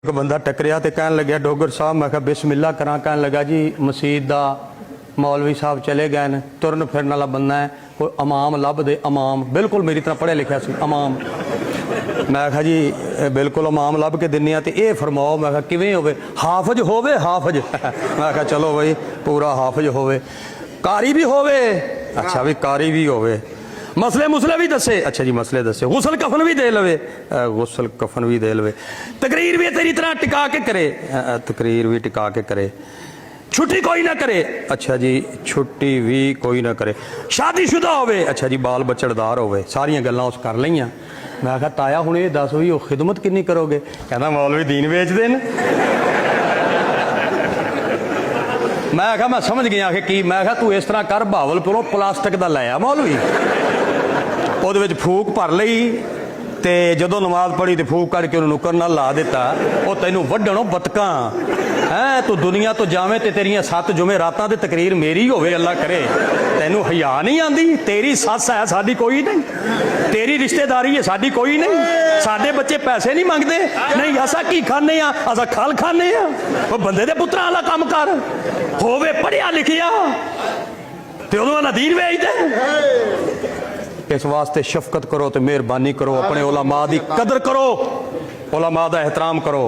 एक बंदा टकरिया तो कह लग्या डोगर साहब, मैं बिस्मिल्ला करा, कह लगा जी मसीत का मौलवी साहब चले गए न, तुरन फिरन वाला बंदा है, कोई इमाम लभ दे। इमाम बिल्कुल मेरी तरह पढ़िया लिखा सी इमाम। मैं कहा जी बिल्कुल इमाम लभ के दिन्ने, तो ये फरमाओ मैं किवें होवे, हाफज होवे हाफज। मैं कहा चलो बई पूरा हाफज होवे, कारी भी होवे। अच्छा भी कारी भी होवे, मसले मुसले भी दसे। अच्छा जी मसले दसे, गुसल कफन भी दे लवे, गुसल कफन भी दे लवे, तकरीर भी तेरी तरह टिका के करे, तकरीर भी टिका के करे, छुट्टी कोई ना करे। अच्छा जी छुट्टी भी कोई ना करे, शादीशुदा होवे। अच्छा जी बाल बच्चड़दार होवे, सारियां गल्लां उस कर लईयां। मैं कहा ताया हुण ये दस भी खिदमत किन्नी करोगे? कहना मौलवी दीन बेचदे न। मैं कहा मैं समझ गया कि की। मैं कहा तू इस तरह कर, भावलपुरों प्लास्टिक का लै आ मौलवी, ਉਹਦੇ ਵਿੱਚ फूक भर ਲਈ ਤੇ ਜਦੋਂ नमाज पढ़ी तो फूक करके ਉਹਨੂੰ ਨੁੱਕਰ ਨਾਲ ਲਾ ਦਿੱਤਾ। ਉਹ ਤੈਨੂੰ ਵੱਢਣੋਂ ਬਤਕਾਂ ਹੈ, ਤੂੰ ਦੁਨੀਆ ਤੋਂ ਜਾਵੇਂ ਤੇ ਤੇਰੀਆਂ 7 ਜੁਮੇ ਰਾਤਾਂ ਦੀ ਤਕਰੀਰ ਮੇਰੀ ਹੋਵੇ, ਅੱਲਾ ਕਰੇ। ਤੈਨੂੰ ਹਿਆ ਨਹੀਂ ਆਂਦੀ? ਤੇਰੀ ਸੱਸ ਹੈ ਸਾਡੀ ਕੋਈ ਨਹੀਂ, ਤੇਰੀ ਰਿਸ਼ਤੇਦਾਰੀ ਹੈ ਸਾਡੀ ਕੋਈ ਨਹੀਂ, ਸਾਡੇ ਬੱਚੇ ਪੈਸੇ ਨਹੀਂ ਮੰਗਦੇ, ਨਹੀਂ ਅਸਾਂ ਕੀ ਖਾਂਦੇ ਆ, ਅਸਾਂ ਖਲ ਖਾਂਦੇ ਆ। ਉਹ ਬੰਦੇ ਦੇ ਪੁੱਤਰਾਂ ਵਾਲਾ ਕੰਮ ਕਰ, ਹੋਵੇ ਪੜ੍ਹਿਆ ਲਿਖਿਆ ਤੇ ਉਹਨੂੰ ਵਾਲਾ ਦੀਨ ਵੇਚਦੇ। इस वास्ते शफकत करो तो मेहरबानी करो, अपने उलमा दी कदर करो, उलमा दा एहतराम करो।